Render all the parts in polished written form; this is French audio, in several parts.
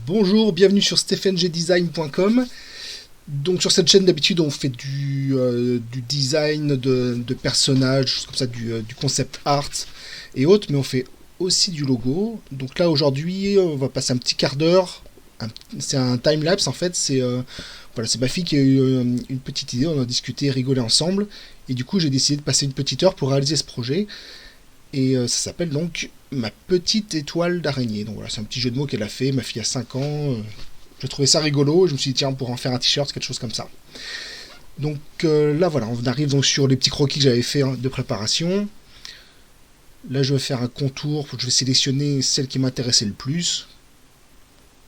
Bonjour, bienvenue sur stephengdesign.com. Donc sur cette chaîne d'habitude on fait du design de personnages, comme ça du concept art et autres, mais on fait aussi du logo. Donc là aujourd'hui on va passer un petit quart d'heure, c'est un time-lapse en fait, voilà, c'est ma fille qui a eu une petite idée, on a discuté, rigolé ensemble, et du coup j'ai décidé de passer une petite heure pour réaliser ce projet. Et ça s'appelle donc Ma petite étoile d'araignée. Donc voilà, c'est un petit jeu de mots qu'elle a fait. Ma fille a 5 ans. Je trouvais ça rigolo. Je me suis dit, tiens, on pourrait en faire un t-shirt, quelque chose comme ça. Donc là, voilà, on arrive donc sur les petits croquis que j'avais fait de préparation. Là, je vais faire un contour. Je vais sélectionner celle qui m'intéressait le plus,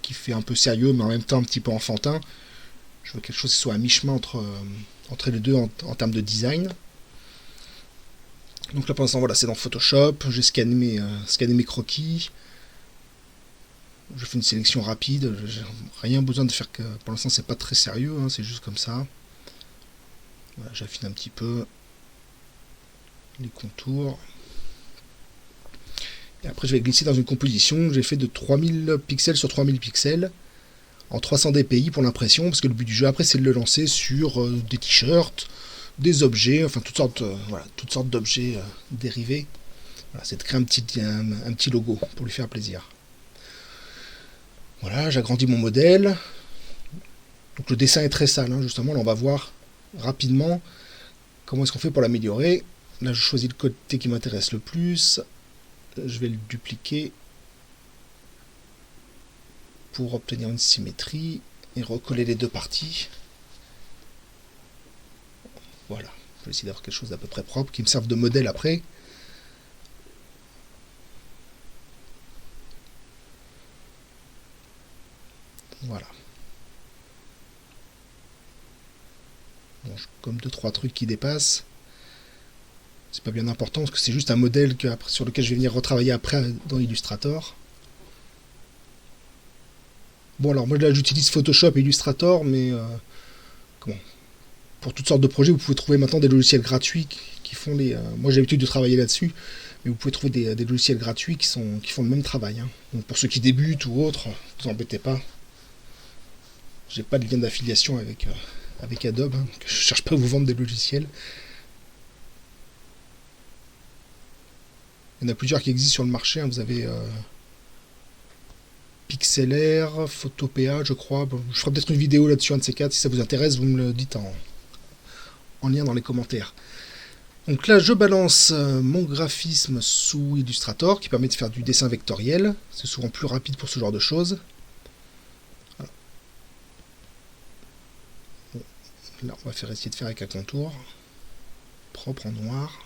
qui fait un peu sérieux, mais en même temps un petit peu enfantin. Je veux quelque chose qui soit à mi-chemin entre les deux en termes de design. Donc là pour l'instant voilà, c'est dans Photoshop, j'ai scanné mes croquis, je fais une sélection rapide, j'ai rien besoin de faire que. Pour l'instant c'est pas très sérieux, hein, c'est juste comme ça. Voilà, j'affine un petit peu les contours. Et après je vais glisser dans une composition que j'ai fait de 3000 pixels sur 3000 pixels en 300 dpi pour l'impression, parce que le but du jeu après c'est de le lancer sur des t-shirts, des objets, enfin toutes sortes d'objets dérivés. Voilà, c'est de créer un petit logo pour lui faire plaisir. Voilà, j'agrandis mon modèle. Donc le dessin est très sale, hein, justement, là on va voir rapidement comment est-ce qu'on fait pour l'améliorer. Là je choisis le côté qui m'intéresse le plus. Je vais le dupliquer pour obtenir une symétrie et recoller les deux parties. Voilà, je vais essayer d'avoir quelque chose d'à peu près propre qui me serve de modèle après. Voilà. Bon, comme 2-3 trucs qui dépassent. C'est pas bien important parce que c'est juste un modèle sur lequel je vais venir retravailler après dans Illustrator. Bon alors moi là j'utilise Photoshop et Illustrator, mais pour toutes sortes de projets vous pouvez trouver maintenant des logiciels gratuits qui font les. Moi j'ai l'habitude de travailler là-dessus, mais vous pouvez trouver des logiciels gratuits qui font le même travail. Hein. Donc pour ceux qui débutent ou autres, ne vous embêtez pas. J'ai pas de lien d'affiliation avec Adobe, hein, je cherche pas à vous vendre des logiciels. Il y en a plusieurs qui existent sur le marché. Hein. Vous avez Pixelaire, Photopea, je crois. Bon, je ferai peut-être une vidéo là-dessus, un de ces quatre. Si ça vous intéresse, vous me le dites en lien dans les commentaires. Donc là, je balance mon graphisme sous Illustrator, qui permet de faire du dessin vectoriel. C'est souvent plus rapide pour ce genre de choses. Voilà. Bon, là, on va essayer de faire avec un contour propre en noir.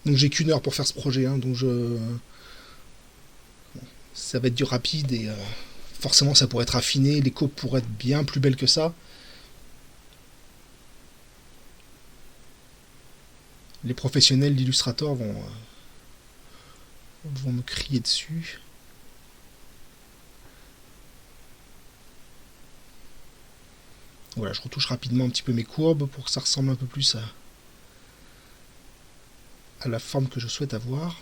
Donc j'ai qu'une heure pour faire ce projet, hein, donc ça va être du rapide et forcément ça pourrait être affiné, les coupes pourraient être bien plus belles que ça. Les professionnels d'Illustrator vont me crier dessus. Voilà, je retouche rapidement un petit peu mes courbes pour que ça ressemble un peu plus à la forme que je souhaite avoir.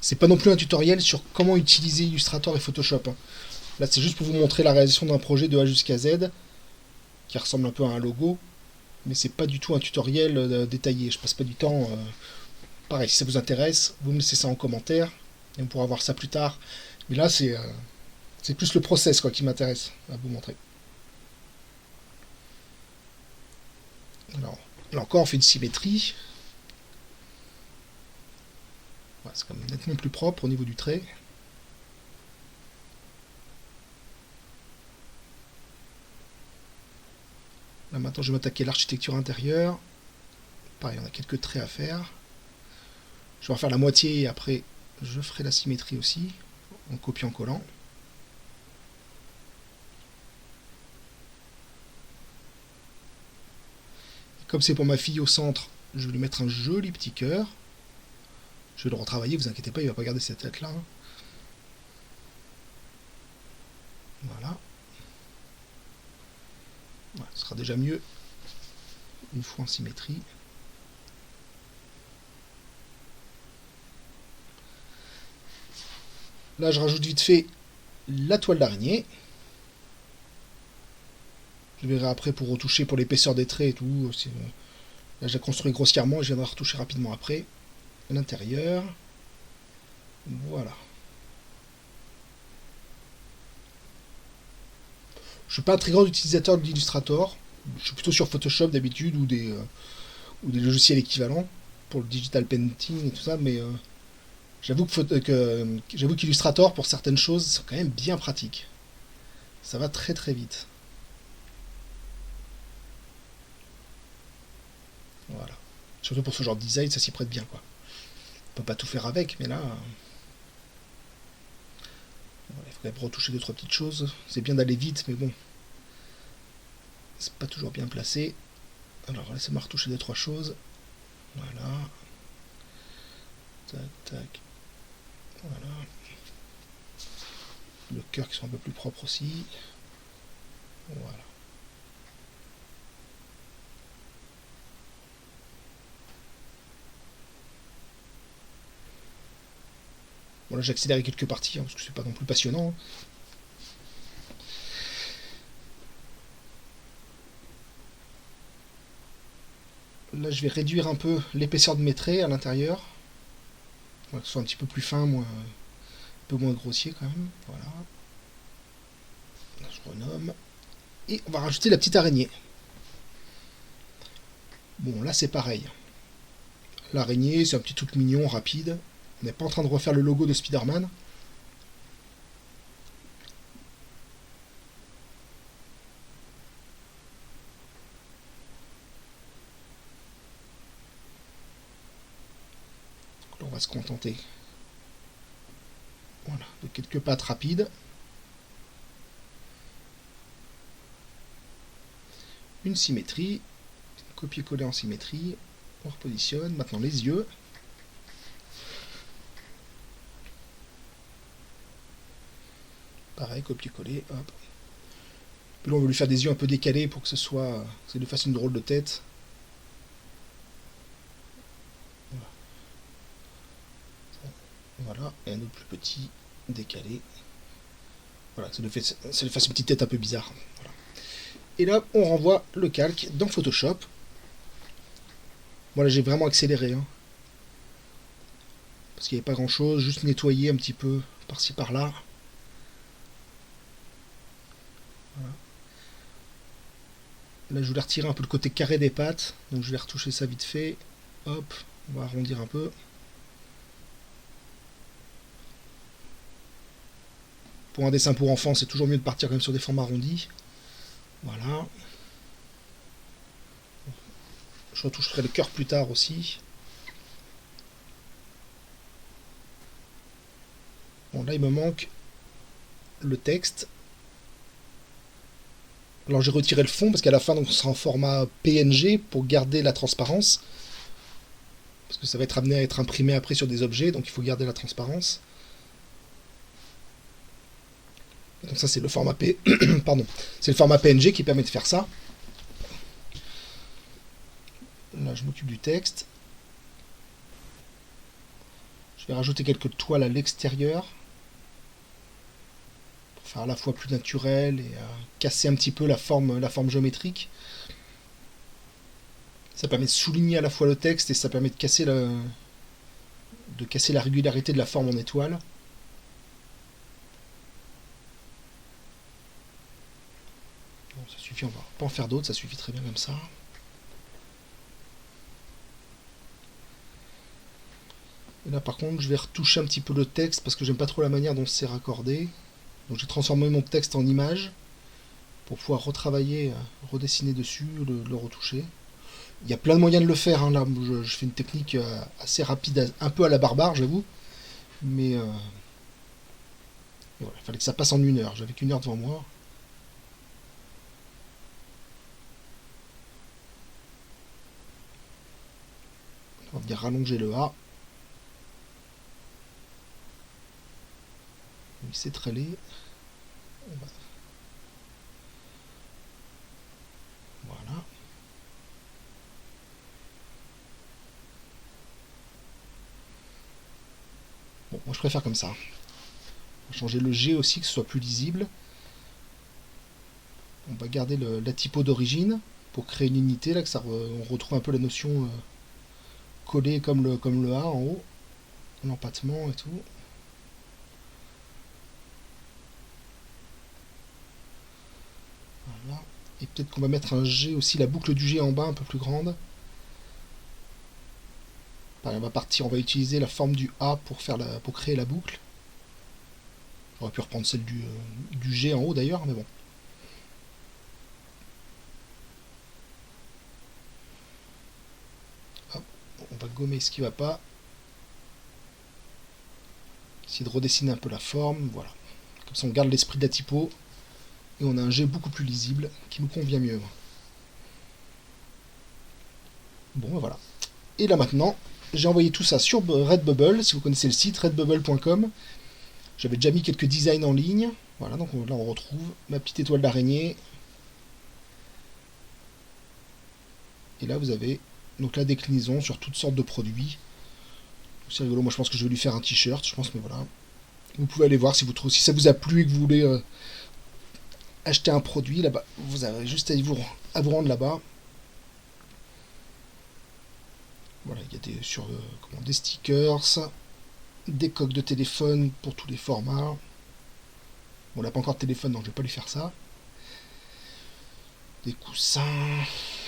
C'est pas non plus un tutoriel sur comment utiliser Illustrator et Photoshop. Hein. Là, c'est juste pour vous montrer la réalisation d'un projet de A jusqu'à Z qui ressemble un peu à un logo, mais c'est pas du tout un tutoriel détaillé. Je passe pas du temps. Pareil, si ça vous intéresse, vous me laissez ça en commentaire et on pourra voir ça plus tard. Mais là, c'est plus le process qui m'intéresse à vous montrer. Alors, là encore, on fait une symétrie. Voilà, c'est quand même nettement plus propre au niveau du trait. Là maintenant je vais m'attaquer à l'architecture intérieure. Pareil, on a quelques traits à faire. Je vais en faire la moitié et après je ferai la symétrie aussi, en copiant-collant. Comme c'est pour ma fille au centre, je vais lui mettre un joli petit cœur. Je vais le retravailler, vous inquiétez pas, il va pas garder cette tête là. Voilà. Voilà, ce sera déjà mieux une fois en symétrie. Là, je rajoute vite fait la toile d'araignée. Je verrai après pour retoucher pour l'épaisseur des traits et tout. Là, j'ai construit grossièrement, je viendrai retoucher rapidement après. À l'intérieur. Voilà. Je suis pas un très grand utilisateur d'Illustrator. Je suis plutôt sur Photoshop d'habitude ou des logiciels équivalents pour le digital painting et tout ça, mais j'avoue qu'Illustrator pour certaines choses c'est quand même bien pratique. Ça va très très vite. Voilà. Surtout pour ce genre de design, ça s'y prête bien quoi. On peut pas tout faire avec, mais là, il faut quand même retoucher deux trois petites choses. C'est bien d'aller vite, mais bon, c'est pas toujours bien placé. Alors laissez-moi retoucher deux trois choses. Voilà. Tac tac. Voilà. Le cœur qui sont un peu plus propres aussi. Voilà. Bon là j'ai accéléré quelques parties, hein, parce que c'est pas non plus passionnant. Là je vais réduire un peu l'épaisseur de mes traits à l'intérieur. Pour que ce soit un petit peu plus fin, un peu moins grossier quand même. Voilà. Là, je renomme. Et on va rajouter la petite araignée. Bon là c'est pareil. L'araignée c'est un petit truc mignon, rapide. On n'est pas en train de refaire le logo de Spider-Man. On va se contenter, voilà, de quelques pattes rapides. Une symétrie, copier-coller en symétrie. On repositionne. Maintenant les yeux. Pareil, copier-coller, hop. Puis là on veut lui faire des yeux un peu décalés pour que ça lui fasse une drôle de tête. Voilà, et un autre plus petit, décalé. Voilà, ça lui fasse une petite tête un peu bizarre. Voilà. Et là, on renvoie le calque dans Photoshop. Voilà, j'ai vraiment accéléré. Hein, parce qu'il n'y avait pas grand chose, juste nettoyer un petit peu par-ci par-là. Voilà. Là, je voulais retirer un peu le côté carré des pattes, donc je vais retoucher ça vite fait. Hop, on va arrondir un peu. Pour un dessin pour enfants, c'est toujours mieux de partir quand même sur des formes arrondis. Voilà. Je retoucherai le cœur plus tard aussi. Bon, là, il me manque le texte. Alors, j'ai retiré le fond parce qu'à la fin, donc, on sera en format PNG pour garder la transparence. Parce que ça va être amené à être imprimé après sur des objets, donc il faut garder la transparence. Donc ça c'est le format Pardon. C'est le format PNG qui permet de faire ça. Là je m'occupe du texte. Je vais rajouter quelques toiles à l'extérieur. Pour faire à la fois plus naturel et casser un petit peu la forme géométrique. Ça permet de souligner à la fois le texte et ça permet de casser la régularité de la forme en étoile. Bon, ça suffit, on va pas en faire d'autres, ça suffit très bien comme ça. Et là par contre je vais retoucher un petit peu le texte parce que j'aime pas trop la manière dont c'est raccordé. Donc j'ai transformé mon texte en image pour pouvoir retravailler, redessiner dessus, le retoucher. Il y a plein de moyens de le faire, hein, là je fais une technique assez rapide, un peu à la barbare j'avoue. Mais voilà, il fallait que ça passe en 1 heure, j'avais qu'1 heure devant moi. On va venir rallonger le A. Il s'est trêlé. Voilà. Bon, moi je préfère comme ça. On va changer le G aussi, que ce soit plus lisible. On va garder la typo d'origine pour créer une unité, là, on retrouve un peu la notion collée comme le A en haut. L'empattement et tout. Voilà. Et peut-être qu'on va mettre un G aussi, la boucle du G en bas un peu plus grande. Pareil, on va utiliser la forme du A pour créer la boucle. J'aurais pu reprendre celle du G en haut d'ailleurs, mais bon. Hop, on va gommer ce qui va pas. Essayer de redessiner un peu la forme, voilà. Comme ça on garde l'esprit de la typo. Et on a un G beaucoup plus lisible, qui nous convient mieux. Bon, ben voilà. Et là maintenant, j'ai envoyé tout ça sur Redbubble, si vous connaissez le site, redbubble.com. J'avais déjà mis quelques designs en ligne. Voilà, donc là on retrouve ma petite étoile d'araignée. Et là vous avez donc la déclinaison sur toutes sortes de produits. C'est rigolo, moi je pense que je vais lui faire un t-shirt, je pense, mais voilà. Vous pouvez aller voir si ça vous a plu et que vous voulez acheter un produit là-bas. Vous avez juste à vous rendre là-bas. Voilà, il y a des stickers, des coques de téléphone pour tous les formats. Bon, on n'a pas encore de téléphone, donc je vais pas lui faire ça. Des coussins,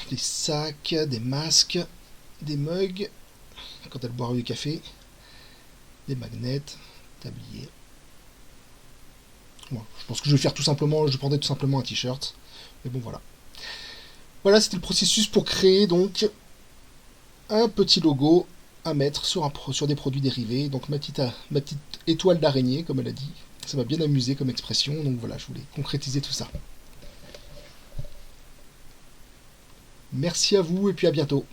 des sacs, des masques, des mugs, quand elle boira du café, des magnets, tabliers. Bon, je pense que je vais prendrai tout simplement un t-shirt. Mais bon, voilà. Voilà, c'était le processus pour créer donc un petit logo à mettre sur des produits dérivés. Donc ma petite étoile d'araignée, comme elle a dit. Ça m'a bien amusé comme expression, donc voilà, je voulais concrétiser tout ça. Merci à vous et puis à bientôt.